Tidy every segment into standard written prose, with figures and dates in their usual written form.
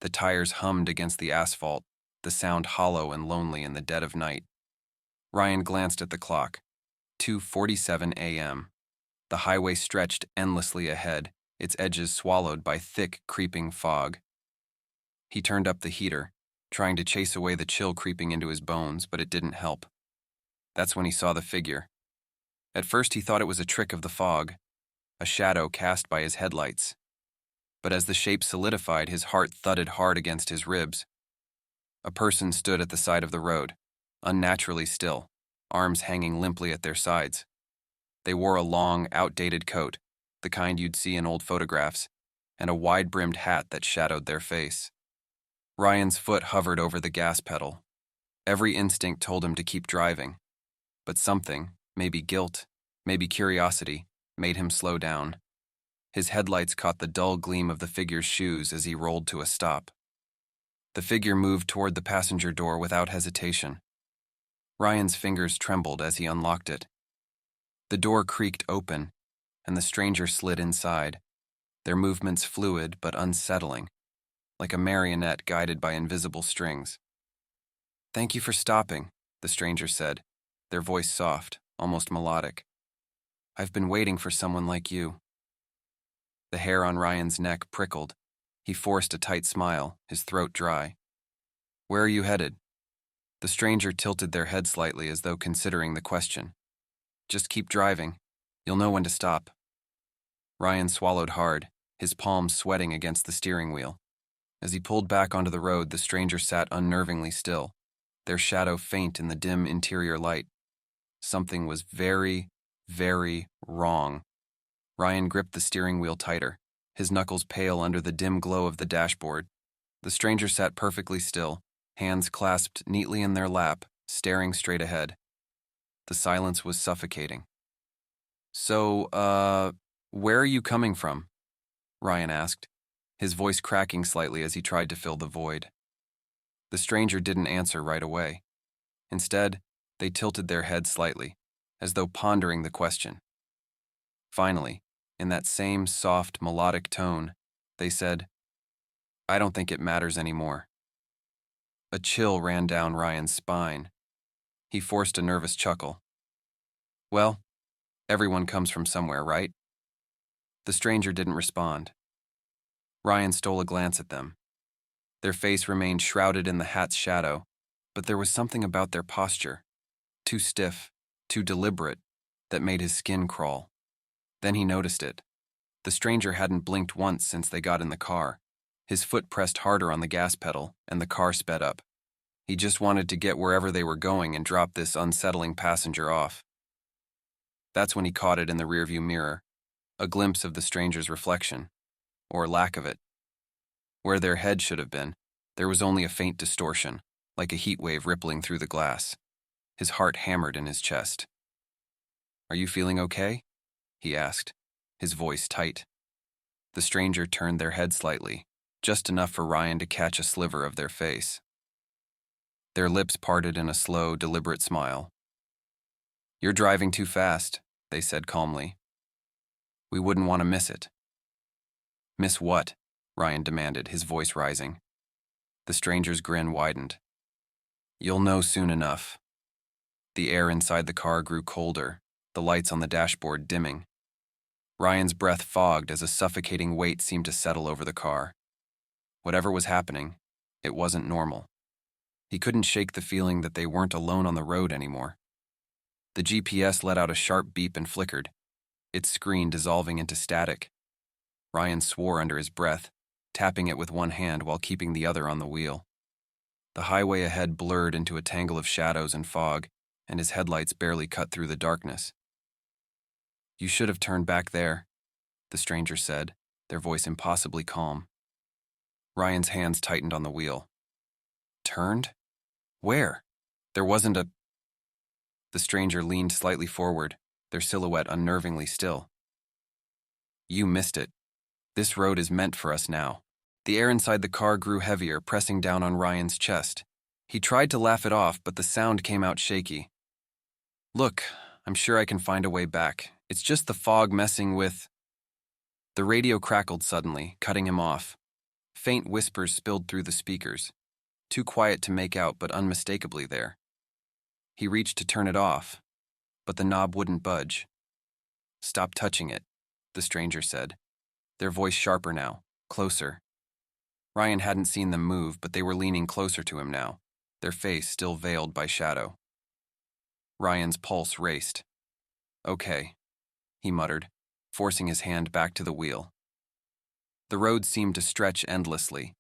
The tires hummed against the asphalt, the sound hollow and lonely in the dead of night. Ryan glanced at the clock. 2:47 a.m. The highway stretched endlessly ahead, its edges swallowed by thick, creeping fog. He turned up the heater, trying to chase away the chill creeping into his bones, but it didn't help. That's when he saw the figure. At first he thought it was a trick of the fog, a shadow cast by his headlights. But as the shape solidified, his heart thudded hard against his ribs. A person stood at the side of the road, unnaturally still, arms hanging limply at their sides. They wore a long, outdated coat, the kind you'd see in old photographs, and a wide-brimmed hat that shadowed their face. Ryan's foot hovered over the gas pedal. Every instinct told him to keep driving, but something, maybe guilt, maybe curiosity, made him slow down. His headlights caught the dull gleam of the figure's shoes as he rolled to a stop. The figure moved toward the passenger door without hesitation. Ryan's fingers trembled as he unlocked it. The door creaked open, and the stranger slid inside, their movements fluid but unsettling, like a marionette guided by invisible strings. "Thank you for stopping," the stranger said, their voice soft, almost melodic. "I've been waiting for someone like you." The hair on Ryan's neck prickled. He forced a tight smile, his throat dry. "Where are you headed?" The stranger tilted their head slightly as though considering the question. "Just keep driving. You'll know when to stop." Ryan swallowed hard, his palms sweating against the steering wheel. As he pulled back onto the road, the stranger sat unnervingly still, their shadow faint in the dim interior light. Something was very, very wrong. Ryan gripped the steering wheel tighter, his knuckles pale under the dim glow of the dashboard. The stranger sat perfectly still, hands clasped neatly in their lap, staring straight ahead. The silence was suffocating. "So, where are you coming from?" Ryan asked, his voice cracking slightly as he tried to fill the void. The stranger didn't answer right away. Instead, they tilted their heads slightly, as though pondering the question. Finally, in that same soft, melodic tone, they said, "I don't think it matters anymore." A chill ran down Ryan's spine. He forced a nervous chuckle. "Well, everyone comes from somewhere, right?" The stranger didn't respond. Ryan stole a glance at them. Their face remained shrouded in the hat's shadow, but there was something about their posture, too stiff, too deliberate, that made his skin crawl. Then he noticed it. The stranger hadn't blinked once since they got in the car. His foot pressed harder on the gas pedal, and the car sped up. He just wanted to get wherever they were going and drop this unsettling passenger off. That's when he caught it in the rearview mirror, a glimpse of the stranger's reflection, or lack of it. Where their head should have been, there was only a faint distortion, like a heat wave rippling through the glass. His heart hammered in his chest. "Are you feeling okay?" he asked, his voice tight. The stranger turned their head slightly, just enough for Ryan to catch a sliver of their face. Their lips parted in a slow, deliberate smile. "You're driving too fast," they said calmly. "We wouldn't want to miss it." "Miss what?" Ryan demanded, his voice rising. The stranger's grin widened. "You'll know soon enough." The air inside the car grew colder, the lights on the dashboard dimming. Ryan's breath fogged as a suffocating weight seemed to settle over the car. Whatever was happening, it wasn't normal. He couldn't shake the feeling that they weren't alone on the road anymore. The GPS let out a sharp beep and flickered, its screen dissolving into static. Ryan swore under his breath, tapping it with one hand while keeping the other on the wheel. The highway ahead blurred into a tangle of shadows and fog, and his headlights barely cut through the darkness. "You should have turned back there," the stranger said, their voice impossibly calm. Ryan's hands tightened on the wheel. "Turned? Where? There wasn't a—" The stranger leaned slightly forward, their silhouette unnervingly still. "You missed it. This road is meant for us now." The air inside the car grew heavier, pressing down on Ryan's chest. He tried to laugh it off, but the sound came out shaky. "Look, I'm sure I can find a way back. It's just the fog messing with—" The radio crackled suddenly, cutting him off. Faint whispers spilled through the speakers, too quiet to make out but unmistakably there. He reached to turn it off, but the knob wouldn't budge. "Stop touching it," the stranger said, their voice sharper now, closer. Ryan hadn't seen them move, but they were leaning closer to him now, their face still veiled by shadow. Ryan's pulse raced. "Okay," he muttered, forcing his hand back to the wheel. The road seemed to stretch endlessly,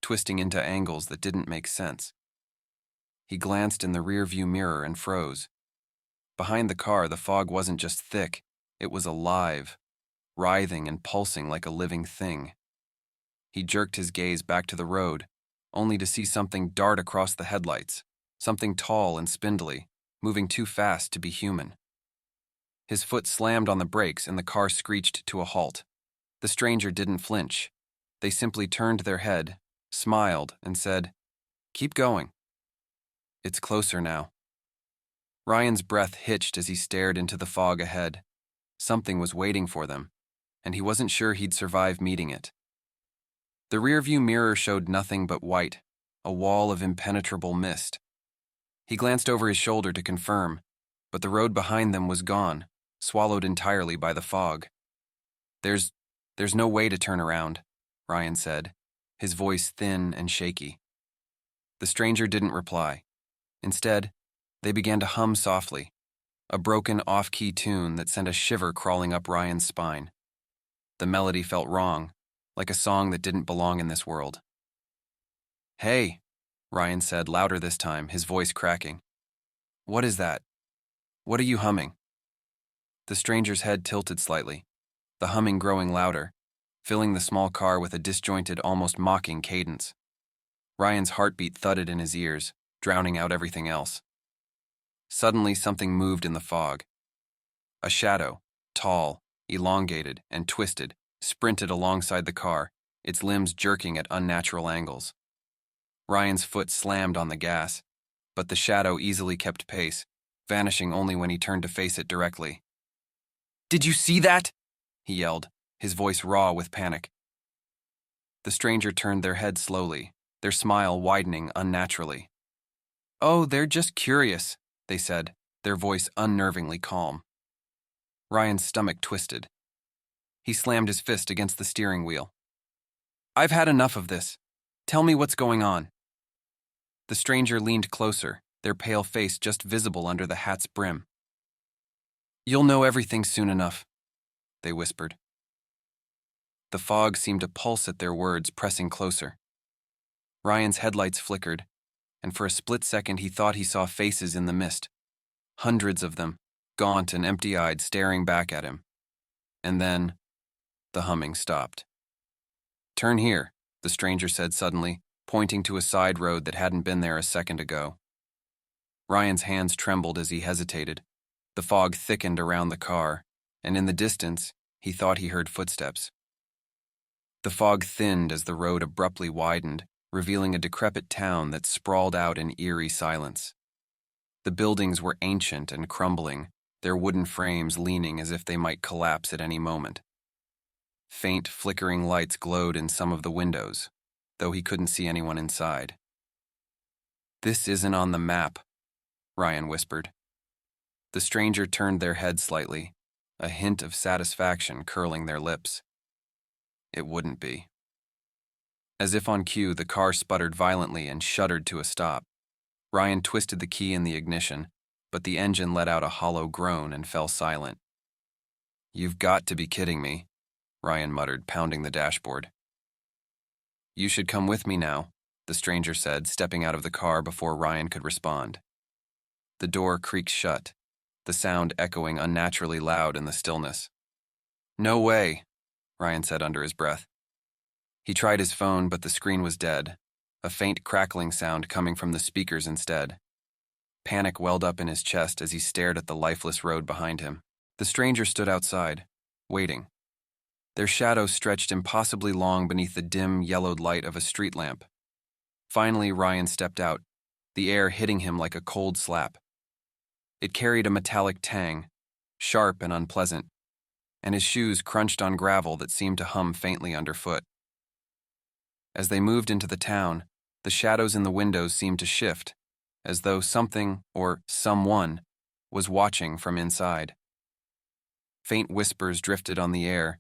twisting into angles that didn't make sense. He glanced in the rearview mirror and froze. Behind the car, the fog wasn't just thick, it was alive, writhing and pulsing like a living thing. He jerked his gaze back to the road, only to see something dart across the headlights, something tall and spindly, moving too fast to be human. His foot slammed on the brakes and the car screeched to a halt. The stranger didn't flinch. They simply turned their head, smiled, and said, "Keep going." "It's closer now." Ryan's breath hitched as he stared into the fog ahead. Something was waiting for them, and he wasn't sure he'd survive meeting it. The rearview mirror showed nothing but white, a wall of impenetrable mist. He glanced over his shoulder to confirm, but the road behind them was gone, swallowed entirely by the fog. There's no way to turn around," Ryan said, his voice thin and shaky. The stranger didn't reply. Instead, they began to hum softly, a broken off-key tune that sent a shiver crawling up Ryan's spine. The melody felt wrong, like a song that didn't belong in this world. "Hey," Ryan said louder this time, his voice cracking. "What is that? What are you humming?" The stranger's head tilted slightly, the humming growing louder, filling the small car with a disjointed, almost mocking cadence. Ryan's heartbeat thudded in his ears, drowning out everything else. Suddenly, something moved in the fog. A shadow, tall, elongated, and twisted, sprinted alongside the car, its limbs jerking at unnatural angles. Ryan's foot slammed on the gas, but the shadow easily kept pace, vanishing only when he turned to face it directly. "Did you see that?" he yelled, his voice raw with panic. The stranger turned their head slowly, their smile widening unnaturally. "Oh, they're just curious," they said, their voice unnervingly calm. Ryan's stomach twisted. He slammed his fist against the steering wheel. "I've had enough of this. Tell me what's going on." The stranger leaned closer, their pale face just visible under the hat's brim. "You'll know everything soon enough," they whispered. The fog seemed to pulse at their words, pressing closer. Ryan's headlights flickered, and for a split second he thought he saw faces in the mist. Hundreds of them, gaunt and empty-eyed, staring back at him. And then, the humming stopped. "Turn here," the stranger said suddenly, pointing to a side road that hadn't been there a second ago. Ryan's hands trembled as he hesitated. The fog thickened around the car, and in the distance, he thought he heard footsteps. The fog thinned as the road abruptly widened, revealing a decrepit town that sprawled out in eerie silence. The buildings were ancient and crumbling, their wooden frames leaning as if they might collapse at any moment. Faint, flickering lights glowed in some of the windows, though he couldn't see anyone inside. "This isn't on the map," Ryan whispered. The stranger turned their head slightly, a hint of satisfaction curling their lips. It wouldn't be. As if on cue, the car sputtered violently and shuddered to a stop. Ryan twisted the key in the ignition, but the engine let out a hollow groan and fell silent. "You've got to be kidding me," Ryan muttered, pounding the dashboard. "You should come with me now," the stranger said, stepping out of the car before Ryan could respond. The door creaked shut, the sound echoing unnaturally loud in the stillness. "No way," Ryan said under his breath. He tried his phone, but the screen was dead, a faint crackling sound coming from the speakers instead. Panic welled up in his chest as he stared at the lifeless road behind him. The stranger stood outside, waiting. Their shadows stretched impossibly long beneath the dim, yellowed light of a street lamp. Finally, Ryan stepped out, the air hitting him like a cold slap. It carried a metallic tang, sharp and unpleasant, and his shoes crunched on gravel that seemed to hum faintly underfoot. As they moved into the town, the shadows in the windows seemed to shift, as though something or someone was watching from inside. Faint whispers drifted on the air,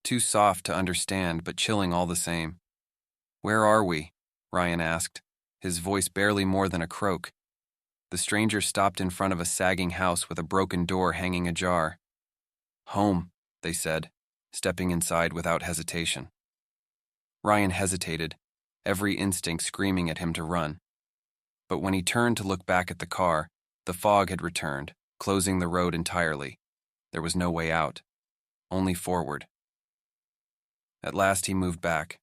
too soft to understand but chilling all the same. "Where are we?" Ryan asked, his voice barely more than a croak. The stranger stopped in front of a sagging house with a broken door hanging ajar. "Home," they said, stepping inside without hesitation. Ryan hesitated, every instinct screaming at him to run. But when he turned to look back at the car, the fog had returned, closing the road entirely. There was no way out, only forward. At last he moved back.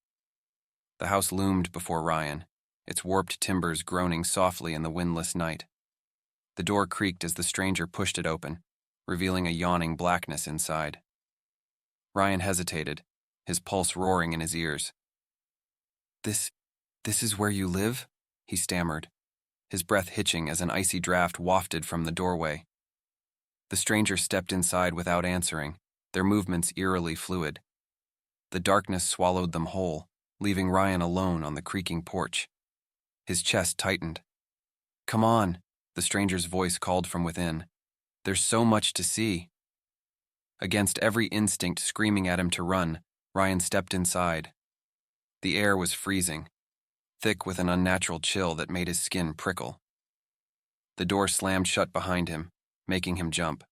The house loomed before Ryan, its warped timbers groaning softly in the windless night. The door creaked as the stranger pushed it open, revealing a yawning blackness inside. Ryan hesitated, his pulse roaring in his ears. This is where you live?" he stammered, his breath hitching as an icy draft wafted from the doorway. The stranger stepped inside without answering, their movements eerily fluid. The darkness swallowed them whole, leaving Ryan alone on the creaking porch. His chest tightened. "Come on," the stranger's voice called from within. "There's so much to see." Against every instinct screaming at him to run, Ryan stepped inside. The air was freezing, thick with an unnatural chill that made his skin prickle. The door slammed shut behind him, making him jump.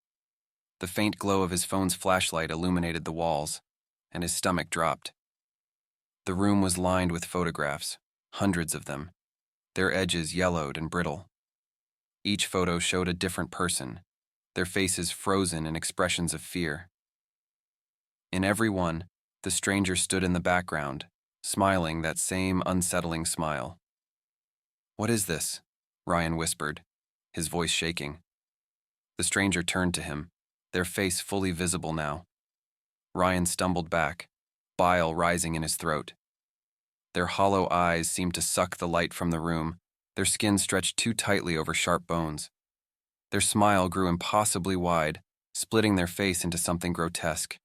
The faint glow of his phone's flashlight illuminated the walls, and his stomach dropped. The room was lined with photographs, hundreds of them, their edges yellowed and brittle. Each photo showed a different person, their faces frozen in expressions of fear. In every one, the stranger stood in the background, smiling that same unsettling smile. "What is this?" Ryan whispered, his voice shaking. The stranger turned to him, their face fully visible now. Ryan stumbled back, bile rising in his throat. Their hollow eyes seemed to suck the light from the room, their skin stretched too tightly over sharp bones. Their smile grew impossibly wide, splitting their face into something grotesque.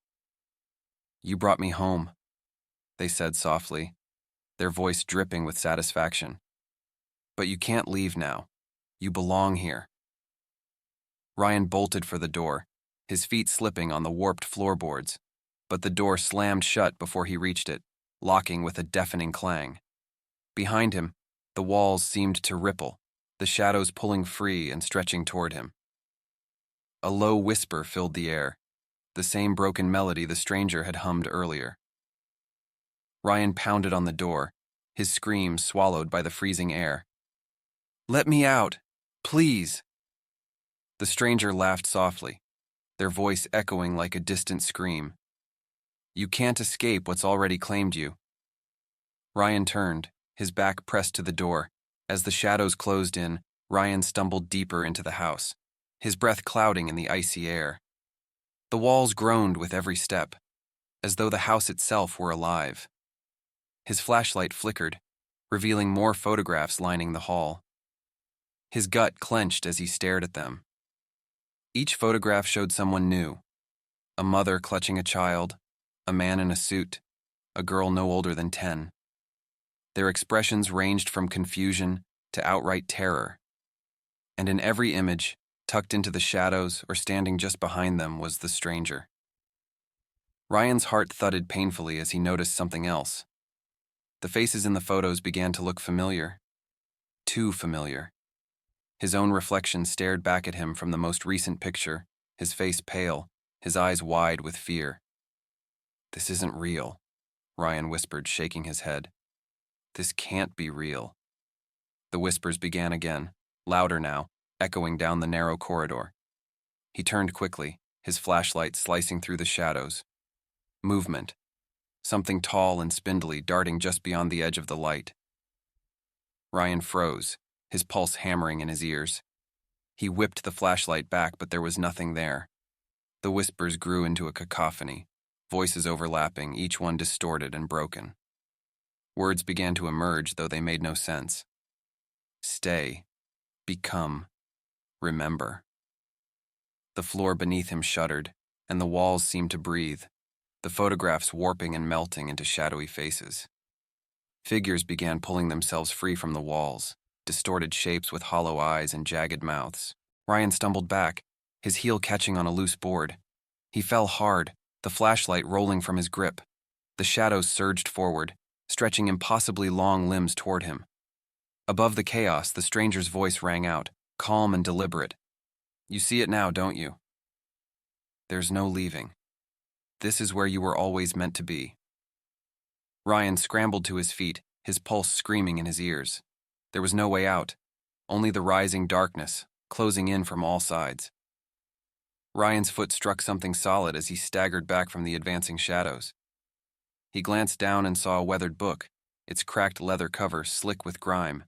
"You brought me home," they said softly, their voice dripping with satisfaction. "But you can't leave now. You belong here." Ryan bolted for the door, his feet slipping on the warped floorboards, but the door slammed shut before he reached it, locking with a deafening clang. Behind him, the walls seemed to ripple, the shadows pulling free and stretching toward him. A low whisper filled the air, the same broken melody the stranger had hummed earlier. Ryan pounded on the door, his scream swallowed by the freezing air. "Let me out! Please!" The stranger laughed softly, their voice echoing like a distant scream. "You can't escape what's already claimed you." Ryan turned, his back pressed to the door. As the shadows closed in, Ryan stumbled deeper into the house, his breath clouding in the icy air. The walls groaned with every step, as though the house itself were alive. His flashlight flickered, revealing more photographs lining the hall. His gut clenched as he stared at them. Each photograph showed someone new: a mother clutching a child, a man in a suit, a girl no older than 10. Their expressions ranged from confusion to outright terror. And in every image, tucked into the shadows or standing just behind them, was the stranger. Ryan's heart thudded painfully as he noticed something else. The faces in the photos began to look familiar. Too familiar. His own reflection stared back at him from the most recent picture, his face pale, his eyes wide with fear. "This isn't real," Ryan whispered, shaking his head. "This can't be real." The whispers began again, louder now, echoing down the narrow corridor. He turned quickly, his flashlight slicing through the shadows. Movement. Something tall and spindly darting just beyond the edge of the light. Ryan froze, his pulse hammering in his ears. He whipped the flashlight back, but there was nothing there. The whispers grew into a cacophony, voices overlapping, each one distorted and broken. Words began to emerge, though they made no sense. Stay. Become. Remember. The floor beneath him shuddered, and the walls seemed to breathe, the photographs warping and melting into shadowy faces. Figures began pulling themselves free from the walls, distorted shapes with hollow eyes and jagged mouths. Ryan stumbled back, his heel catching on a loose board. He fell hard, the flashlight rolling from his grip. The shadows surged forward, stretching impossibly long limbs toward him. Above the chaos, the stranger's voice rang out, calm and deliberate. "You see it now, don't you? There's no leaving. This is where you were always meant to be." Ryan scrambled to his feet, his pulse screaming in his ears. There was no way out, only the rising darkness, closing in from all sides. Ryan's foot struck something solid as he staggered back from the advancing shadows. He glanced down and saw a weathered book, its cracked leather cover slick with grime.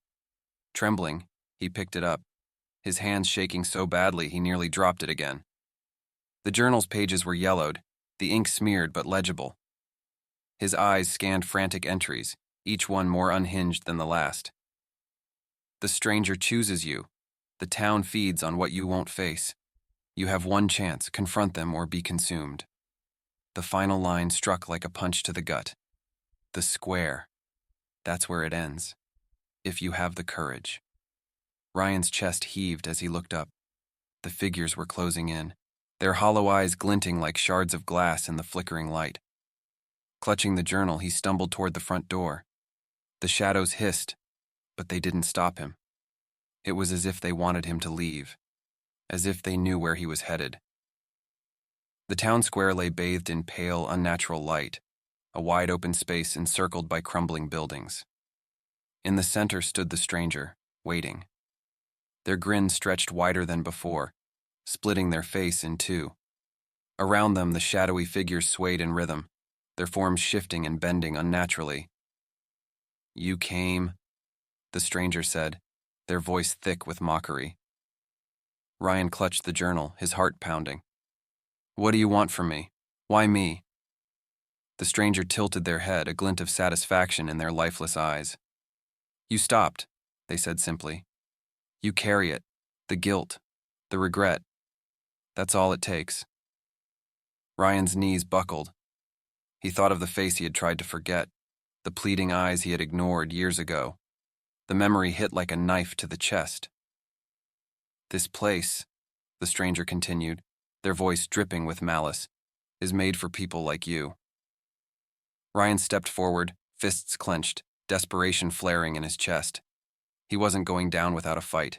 Trembling, he picked it up, his hands shaking so badly he nearly dropped it again. The journal's pages were yellowed, the ink smeared but legible. His eyes scanned frantic entries, each one more unhinged than the last. "The stranger chooses you. The town feeds on what you won't face. You have one chance, confront them or be consumed." The final line struck like a punch to the gut. The square. That's where it ends. If you have the courage. Ryan's chest heaved as he looked up. The figures were closing in, their hollow eyes glinting like shards of glass in the flickering light. Clutching the journal, he stumbled toward the front door. The shadows hissed, but they didn't stop him. It was as if they wanted him to leave, as if they knew where he was headed. The town square lay bathed in pale, unnatural light, a wide open space encircled by crumbling buildings. In the center stood the stranger, waiting. Their grin stretched wider than before, splitting their face in two. Around them, the shadowy figures swayed in rhythm, their forms shifting and bending unnaturally. "You came," the stranger said, their voice thick with mockery. Ryan clutched the journal, his heart pounding. "What do you want from me? Why me?" The stranger tilted their head, a glint of satisfaction in their lifeless eyes. "You stopped," they said simply. "You carry it, the guilt, the regret. That's all it takes." Ryan's knees buckled. He thought of the face he had tried to forget, the pleading eyes he had ignored years ago. The memory hit like a knife to the chest. "This place," the stranger continued, their voice dripping with malice, "is made for people like you." Ryan stepped forward, fists clenched, desperation flaring in his chest. He wasn't going down without a fight.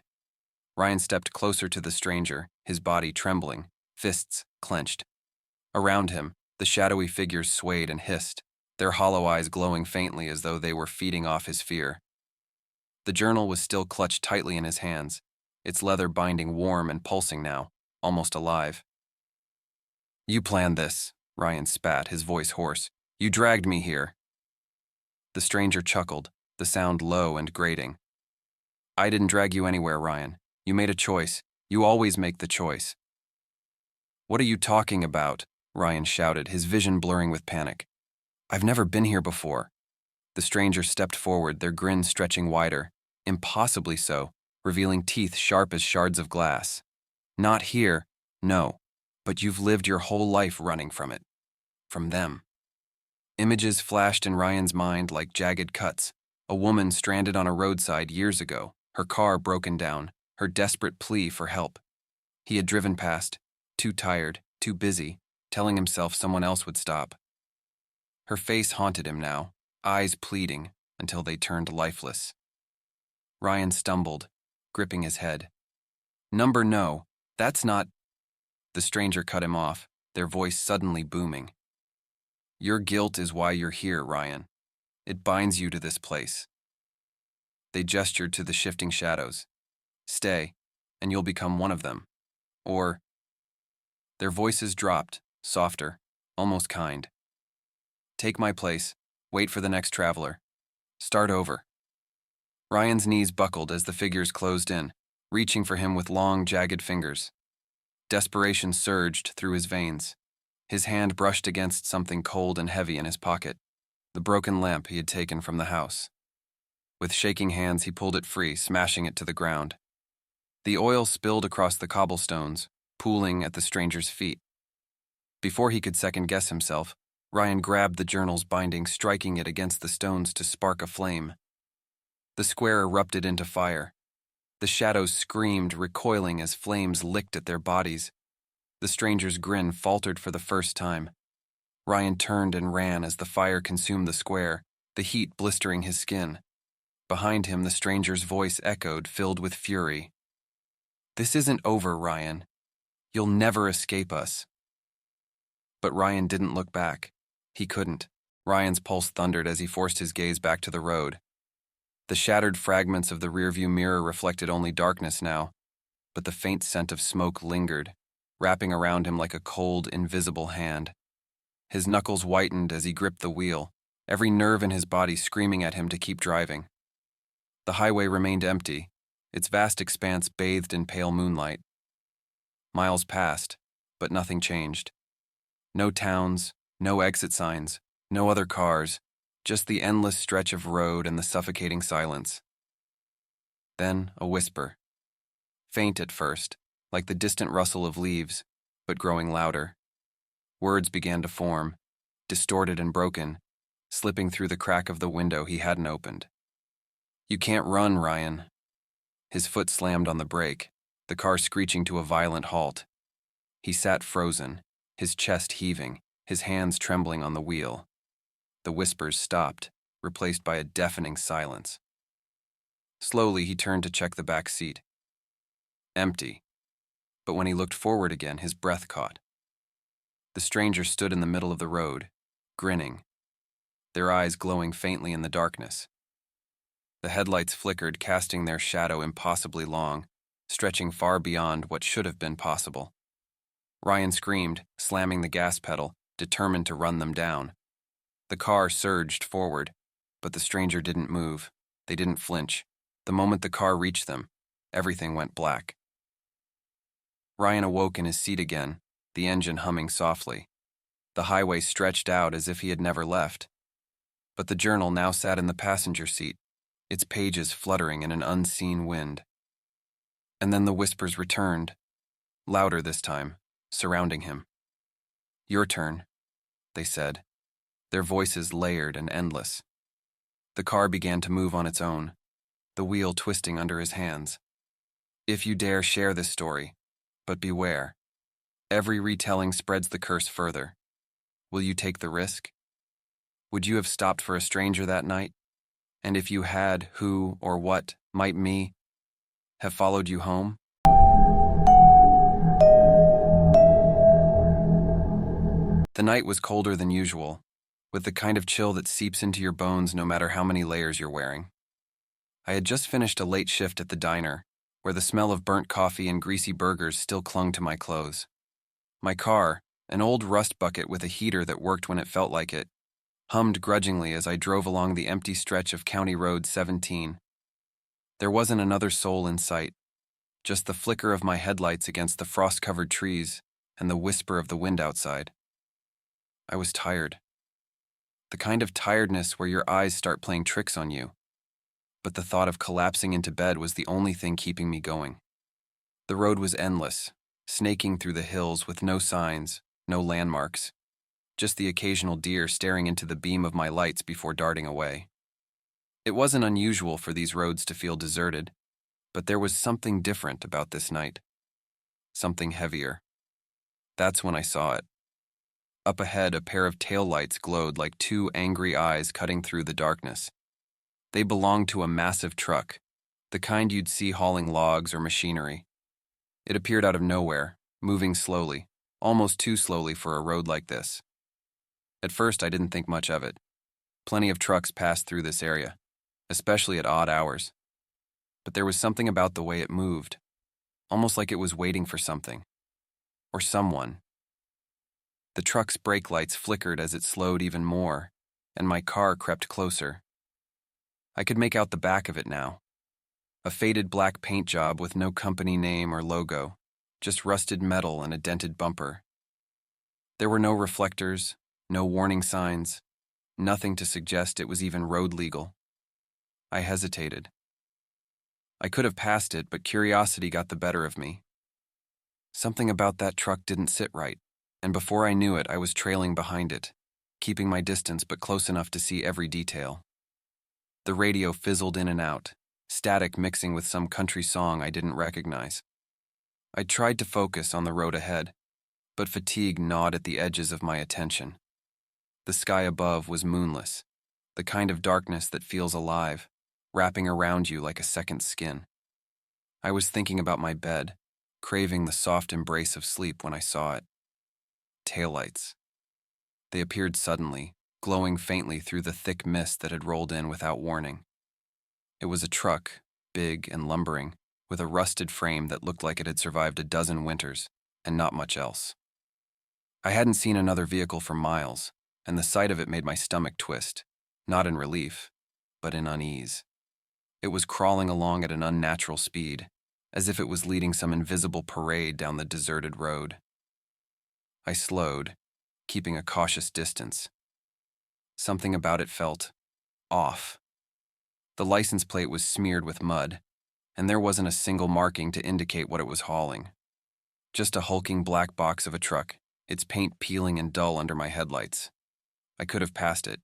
Ryan stepped closer to the stranger, his body trembling, fists clenched. Around him, the shadowy figures swayed and hissed, their hollow eyes glowing faintly as though they were feeding off his fear. The journal was still clutched tightly in his hands, its leather binding warm and pulsing now, almost alive. "You planned this," Ryan spat, his voice hoarse. "You dragged me here." The stranger chuckled, the sound low and grating. "I didn't drag you anywhere, Ryan. You made a choice. You always make the choice." "What are you talking about?" Ryan shouted, his vision blurring with panic. "I've never been here before." The stranger stepped forward, their grin stretching wider, impossibly so, revealing teeth sharp as shards of glass. "Not here, no, but you've lived your whole life running from it. From them." Images flashed in Ryan's mind like jagged cuts, a woman stranded on a roadside years ago, her car broken down, her desperate plea for help. He had driven past, too tired, too busy, telling himself someone else would stop. Her face haunted him now, eyes pleading until they turned lifeless. Ryan stumbled, gripping his head. "Number no, that's not—" The stranger cut him off, their voice suddenly booming. "Your guilt is why you're here, Ryan. It binds you to this place." They gestured to the shifting shadows. "Stay, and you'll become one of them. Or—" Their voices dropped, softer, almost kind. "Take my place, wait for the next traveler. Start over." Ryan's knees buckled as the figures closed in, reaching for him with long, jagged fingers. Desperation surged through his veins. His hand brushed against something cold and heavy in his pocket, the broken lamp he had taken from the house. With shaking hands, he pulled it free, smashing it to the ground. The oil spilled across the cobblestones, pooling at the stranger's feet. Before he could second-guess himself, Ryan grabbed the journal's binding, striking it against the stones to spark a flame. The square erupted into fire. The shadows screamed, recoiling as flames licked at their bodies. The stranger's grin faltered for the first time. Ryan turned and ran as the fire consumed the square, the heat blistering his skin. Behind him, the stranger's voice echoed, filled with fury. "This isn't over, Ryan. You'll never escape us." But Ryan didn't look back. He couldn't. Ryan's pulse thundered as he forced his gaze back to the road. The shattered fragments of the rearview mirror reflected only darkness now, but the faint scent of smoke lingered, wrapping around him like a cold, invisible hand. His knuckles whitened as he gripped the wheel, every nerve in his body screaming at him to keep driving. The highway remained empty, its vast expanse bathed in pale moonlight. Miles passed, but nothing changed. No towns, no exit signs, no other cars, just the endless stretch of road and the suffocating silence. Then a whisper. Faint at first, like the distant rustle of leaves, but growing louder. Words began to form, distorted and broken, slipping through the crack of the window he hadn't opened. "You can't run, Ryan." His foot slammed on the brake, the car screeching to a violent halt. He sat frozen, his chest heaving, his hands trembling on the wheel. The whispers stopped, replaced by a deafening silence. Slowly, he turned to check the back seat. Empty. But when he looked forward again, his breath caught. The stranger stood in the middle of the road, grinning, their eyes glowing faintly in the darkness. The headlights flickered, casting their shadow impossibly long, stretching far beyond what should have been possible. Ryan screamed, slamming the gas pedal, determined to run them down. The car surged forward, but the stranger didn't move. They didn't flinch. The moment the car reached them, everything went black. Ryan awoke in his seat again, the engine humming softly. The highway stretched out as if he had never left. But the journal now sat in the passenger seat, its pages fluttering in an unseen wind. And then the whispers returned, louder this time, surrounding him. "Your turn," they said, their voices layered and endless. The car began to move on its own, the wheel twisting under his hands. "If you dare share this story, but beware. Every retelling spreads the curse further. Will you take the risk? Would you have stopped for a stranger that night? And if you had, who or what might me have followed you home?" The night was colder than usual, with the kind of chill that seeps into your bones no matter how many layers you're wearing. I had just finished a late shift at the diner, where the smell of burnt coffee and greasy burgers still clung to my clothes. My car, an old rust bucket with a heater that worked when it felt like it, hummed grudgingly as I drove along the empty stretch of County Road 17. There wasn't another soul in sight, just the flicker of my headlights against the frost-covered trees and the whisper of the wind outside. I was tired. The kind of tiredness where your eyes start playing tricks on you. But the thought of collapsing into bed was the only thing keeping me going. The road was endless, snaking through the hills with no signs, no landmarks, just the occasional deer staring into the beam of my lights before darting away. It wasn't unusual for these roads to feel deserted, but there was something different about this night. Something heavier. That's when I saw it. Up ahead, a pair of taillights glowed like two angry eyes cutting through the darkness. They belonged to a massive truck, the kind you'd see hauling logs or machinery. It appeared out of nowhere, moving slowly, almost too slowly for a road like this. At first, I didn't think much of it. Plenty of trucks passed through this area, especially at odd hours. But there was something about the way it moved, almost like it was waiting for something, or someone. The truck's brake lights flickered as it slowed even more, and my car crept closer. I could make out the back of it now. A faded black paint job with no company name or logo, just rusted metal and a dented bumper. There were no reflectors, no warning signs, nothing to suggest it was even road legal. I hesitated. I could have passed it, but curiosity got the better of me. Something about that truck didn't sit right, and before I knew it, I was trailing behind it, keeping my distance but close enough to see every detail. The radio fizzled in and out, static mixing with some country song I didn't recognize. I tried to focus on the road ahead, but fatigue gnawed at the edges of my attention. The sky above was moonless, the kind of darkness that feels alive, wrapping around you like a second skin. I was thinking about my bed, craving the soft embrace of sleep when I saw it. Taillights. They appeared suddenly, glowing faintly through the thick mist that had rolled in without warning. It was a truck, big and lumbering, with a rusted frame that looked like it had survived a dozen winters, and not much else. I hadn't seen another vehicle for miles, and the sight of it made my stomach twist, not in relief, but in unease. It was crawling along at an unnatural speed, as if it was leading some invisible parade down the deserted road. I slowed, keeping a cautious distance. Something about it felt off. The license plate was smeared with mud, and there wasn't a single marking to indicate what it was hauling. Just a hulking black box of a truck, its paint peeling and dull under my headlights. I could have passed it.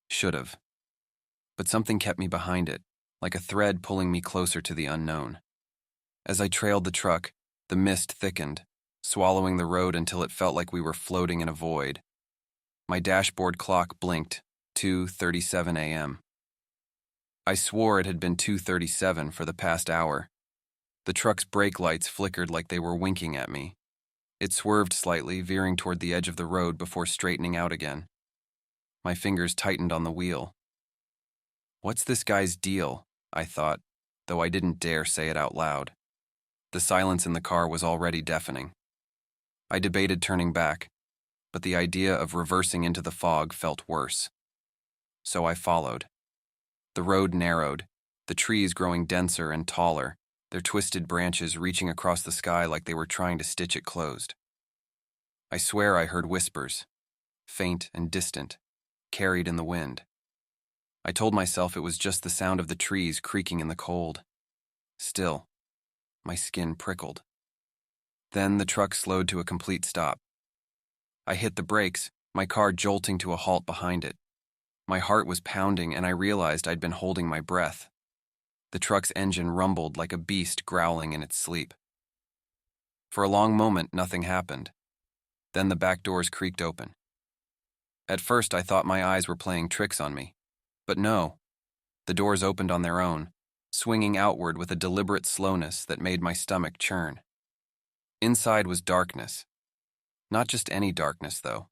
Should have. But something kept me behind it, like a thread pulling me closer to the unknown. As I trailed the truck, the mist thickened, swallowing the road until it felt like we were floating in a void. My dashboard clock blinked, 2:37 a.m. I swore it had been 2:37 for the past hour. The truck's brake lights flickered like they were winking at me. It swerved slightly, veering toward the edge of the road before straightening out again. My fingers tightened on the wheel. What's this guy's deal? I thought, though I didn't dare say it out loud. The silence in the car was already deafening. I debated turning back, but the idea of reversing into the fog felt worse. So I followed. The road narrowed, the trees growing denser and taller, their twisted branches reaching across the sky like they were trying to stitch it closed. I swear I heard whispers, faint and distant, carried in the wind. I told myself it was just the sound of the trees creaking in the cold. Still, my skin prickled. Then the truck slowed to a complete stop. I hit the brakes, my car jolting to a halt behind it. My heart was pounding and I realized I'd been holding my breath. The truck's engine rumbled like a beast growling in its sleep. For a long moment, nothing happened. Then the back doors creaked open. At first, I thought my eyes were playing tricks on me. But no, the doors opened on their own, swinging outward with a deliberate slowness that made my stomach churn. Inside was darkness. Not just any darkness, though.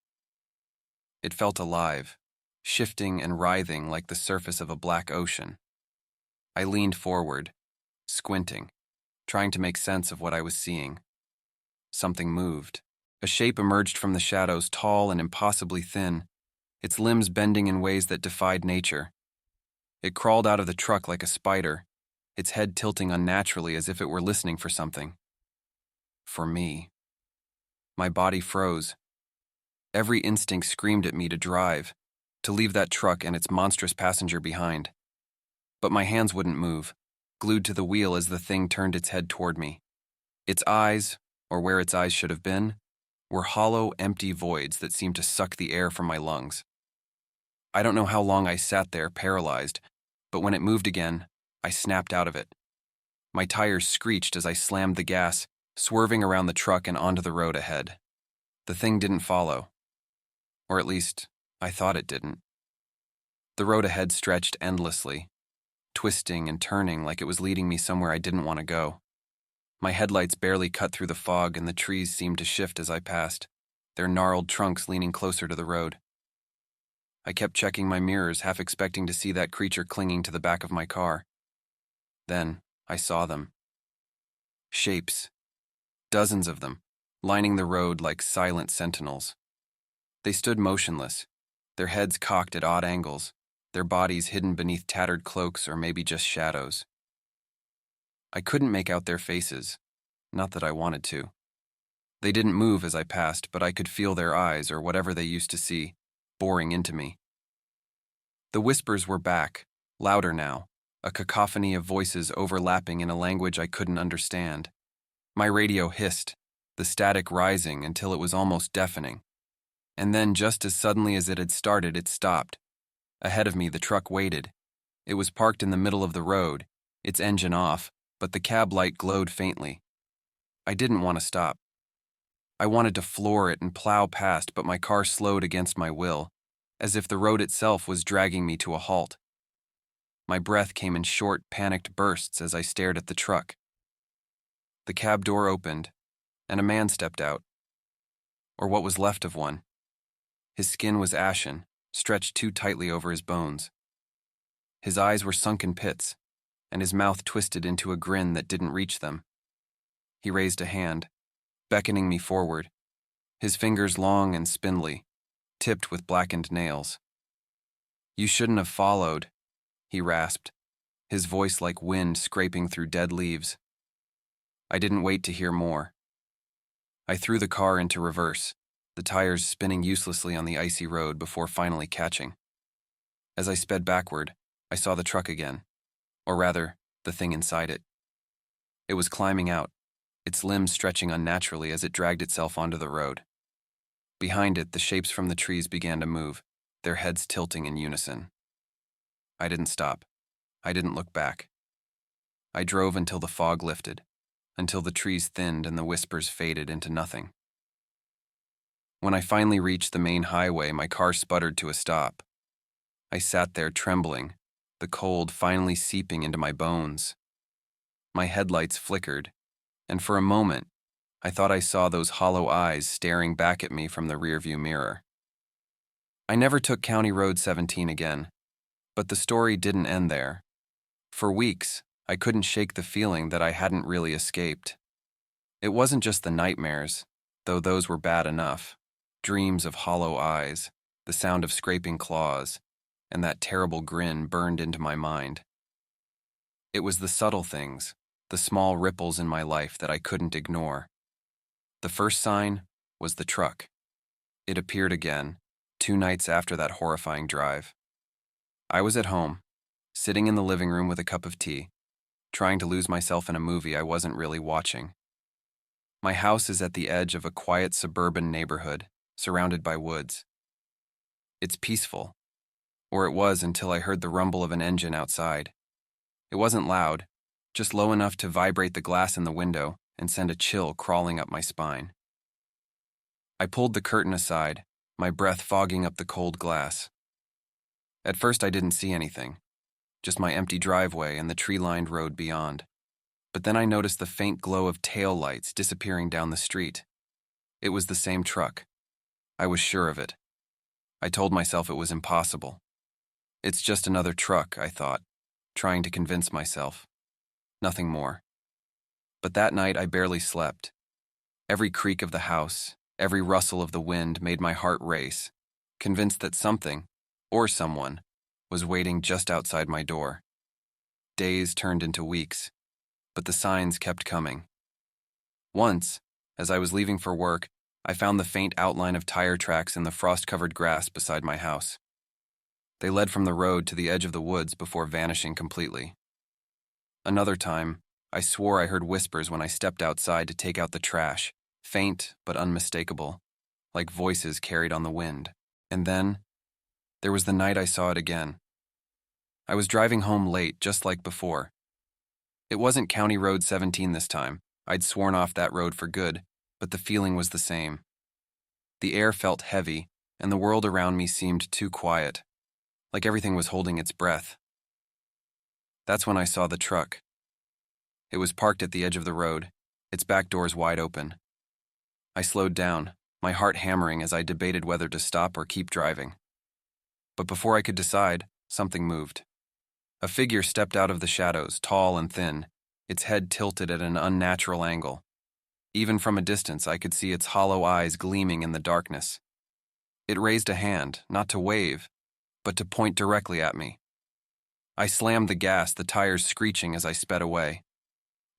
It felt alive, shifting and writhing like the surface of a black ocean. I leaned forward, squinting, trying to make sense of what I was seeing. Something moved. A shape emerged from the shadows, tall and impossibly thin, its limbs bending in ways that defied nature. It crawled out of the truck like a spider, its head tilting unnaturally as if it were listening for something. For me. My body froze. Every instinct screamed at me to drive, to leave that truck and its monstrous passenger behind. But my hands wouldn't move, glued to the wheel as the thing turned its head toward me. Its eyes, or where its eyes should have been, were hollow, empty voids that seemed to suck the air from my lungs. I don't know how long I sat there, paralyzed, but when it moved again, I snapped out of it. My tires screeched as I slammed the gas, swerving around the truck and onto the road ahead. The thing didn't follow. Or at least, I thought it didn't. The road ahead stretched endlessly, twisting and turning like it was leading me somewhere I didn't want to go. My headlights barely cut through the fog and the trees seemed to shift as I passed, their gnarled trunks leaning closer to the road. I kept checking my mirrors, half expecting to see that creature clinging to the back of my car. Then, I saw them. Shapes. Dozens of them, lining the road like silent sentinels. They stood motionless, their heads cocked at odd angles, their bodies hidden beneath tattered cloaks or maybe just shadows. I couldn't make out their faces, not that I wanted to. They didn't move as I passed, but I could feel their eyes, or whatever they used to see, boring into me. The whispers were back, louder now, a cacophony of voices overlapping in a language I couldn't understand. My radio hissed, the static rising until it was almost deafening. And then, just as suddenly as it had started, it stopped. Ahead of me, the truck waited. It was parked in the middle of the road, its engine off, but the cab light glowed faintly. I didn't want to stop. I wanted to floor it and plow past, but my car slowed against my will, as if the road itself was dragging me to a halt. My breath came in short, panicked bursts as I stared at the truck. The cab door opened, and a man stepped out, or what was left of one. His skin was ashen, stretched too tightly over his bones. His eyes were sunken pits, and his mouth twisted into a grin that didn't reach them. He raised a hand, beckoning me forward, his fingers long and spindly, tipped with blackened nails. "You shouldn't have followed," he rasped, his voice like wind scraping through dead leaves. I didn't wait to hear more. I threw the car into reverse, the tires spinning uselessly on the icy road before finally catching. As I sped backward, I saw the truck again, or rather, the thing inside it. It was climbing out, its limbs stretching unnaturally as it dragged itself onto the road. Behind it, the shapes from the trees began to move, their heads tilting in unison. I didn't stop. I didn't look back. I drove until the fog lifted, until the trees thinned and the whispers faded into nothing. When I finally reached the main highway, my car sputtered to a stop. I sat there trembling, the cold finally seeping into my bones. My headlights flickered, and for a moment, I thought I saw those hollow eyes staring back at me from the rearview mirror. I never took County Road 17 again, but the story didn't end there. For weeks, I couldn't shake the feeling that I hadn't really escaped. It wasn't just the nightmares, though those were bad enough. Dreams of hollow eyes, the sound of scraping claws, and that terrible grin burned into my mind. It was the subtle things, the small ripples in my life that I couldn't ignore. The first sign was the truck. It appeared again, 2 nights after that horrifying drive. I was at home, sitting in the living room with a cup of tea, trying to lose myself in a movie I wasn't really watching. My house is at the edge of a quiet suburban neighborhood, surrounded by woods. It's peaceful, or it was until I heard the rumble of an engine outside. It wasn't loud, just low enough to vibrate the glass in the window and send a chill crawling up my spine. I pulled the curtain aside, my breath fogging up the cold glass. At first I didn't see anything, just my empty driveway and the tree-lined road beyond. But then I noticed the faint glow of tail lights disappearing down the street. It was the same truck. I was sure of it. I told myself it was impossible. It's just another truck, I thought, trying to convince myself. Nothing more. But that night I barely slept. Every creak of the house, every rustle of the wind made my heart race, convinced that something, or someone, was waiting just outside my door. Days turned into weeks, but the signs kept coming. Once, as I was leaving for work, I found the faint outline of tire tracks in the frost-covered grass beside my house. They led from the road to the edge of the woods before vanishing completely. Another time, I swore I heard whispers when I stepped outside to take out the trash, faint but unmistakable, like voices carried on the wind. And then, there was the night I saw it again. I was driving home late, just like before. It wasn't County Road 17 this time. I'd sworn off that road for good, but the feeling was the same. The air felt heavy, and the world around me seemed too quiet, like everything was holding its breath. That's when I saw the truck. It was parked at the edge of the road, its back doors wide open. I slowed down, my heart hammering as I debated whether to stop or keep driving. But before I could decide, something moved. A figure stepped out of the shadows, tall and thin, its head tilted at an unnatural angle. Even from a distance, I could see its hollow eyes gleaming in the darkness. It raised a hand, not to wave, but to point directly at me. I slammed the gas, the tires screeching as I sped away.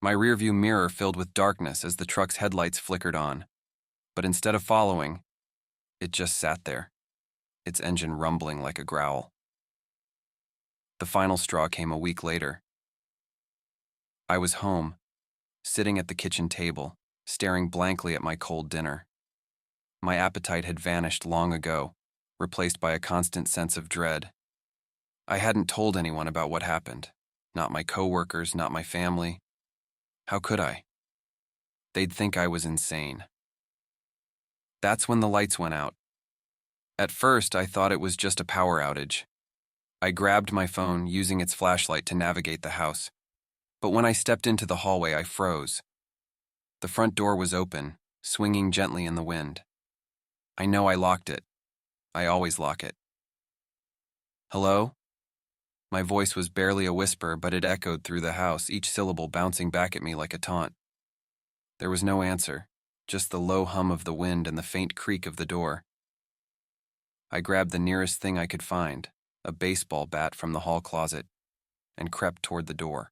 My rearview mirror filled with darkness as the truck's headlights flickered on. But instead of following, it just sat there, its engine rumbling like a growl. The final straw came a week later. I was home, sitting at the kitchen table, staring blankly at my cold dinner. My appetite had vanished long ago, replaced by a constant sense of dread. I hadn't told anyone about what happened. Not my coworkers, not my family. How could I? They'd think I was insane. That's when the lights went out. At first, I thought it was just a power outage. I grabbed my phone, using its flashlight to navigate the house. But when I stepped into the hallway, I froze. The front door was open, swinging gently in the wind. I know I locked it. I always lock it. Hello? My voice was barely a whisper, but it echoed through the house, each syllable bouncing back at me like a taunt. There was no answer, just the low hum of the wind and the faint creak of the door. I grabbed the nearest thing I could find, a baseball bat from the hall closet, and crept toward the door.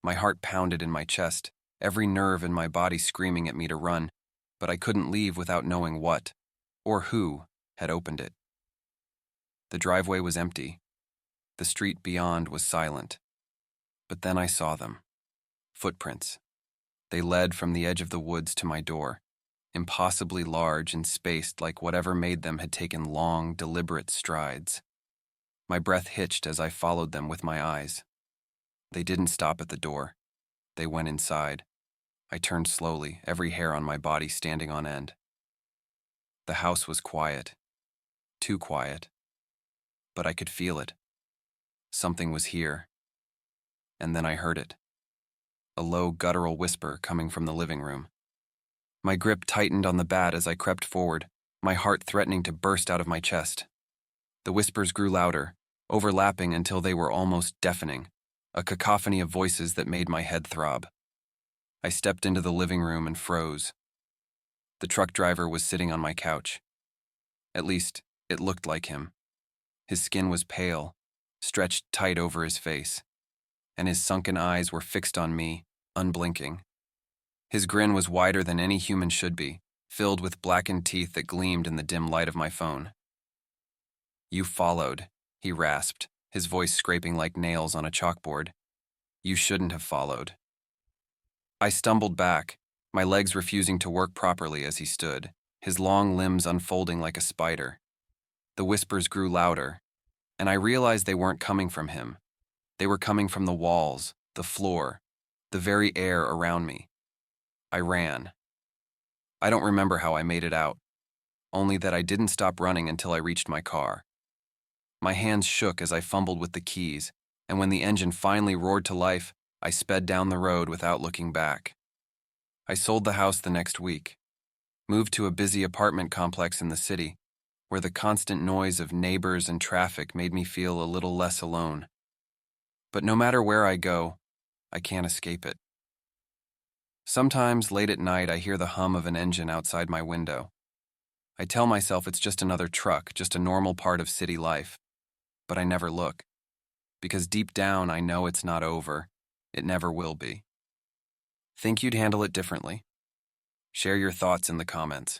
My heart pounded in my chest, every nerve in my body screaming at me to run, but I couldn't leave without knowing what, or who, had opened it. The driveway was empty. The street beyond was silent. But then I saw them. Footprints. They led from the edge of the woods to my door, impossibly large and spaced like whatever made them had taken long, deliberate strides. My breath hitched as I followed them with my eyes. They didn't stop at the door. They went inside. I turned slowly, every hair on my body standing on end. The house was quiet. Too quiet. But I could feel it. Something was here. And then I heard it. A low, guttural whisper coming from the living room. My grip tightened on the bat as I crept forward, my heart threatening to burst out of my chest. The whispers grew louder, overlapping until they were almost deafening, a cacophony of voices that made my head throb. I stepped into the living room and froze. The truck driver was sitting on my couch. At least, it looked like him. His skin was pale, stretched tight over his face, and his sunken eyes were fixed on me, unblinking. His grin was wider than any human should be, filled with blackened teeth that gleamed in the dim light of my phone. "You followed," he rasped, his voice scraping like nails on a chalkboard. "You shouldn't have followed." I stumbled back, my legs refusing to work properly as he stood, his long limbs unfolding like a spider. The whispers grew louder, and I realized they weren't coming from him. They were coming from the walls, the floor, the very air around me. I ran. I don't remember how I made it out, only that I didn't stop running until I reached my car. My hands shook as I fumbled with the keys, and when the engine finally roared to life, I sped down the road without looking back. I sold the house the next week, moved to a busy apartment complex in the city, where the constant noise of neighbors and traffic made me feel a little less alone. But no matter where I go, I can't escape it. Sometimes, late at night, I hear the hum of an engine outside my window. I tell myself it's just another truck, just a normal part of city life. But I never look, because deep down I know it's not over. It never will be. Think you'd handle it differently? Share your thoughts in the comments.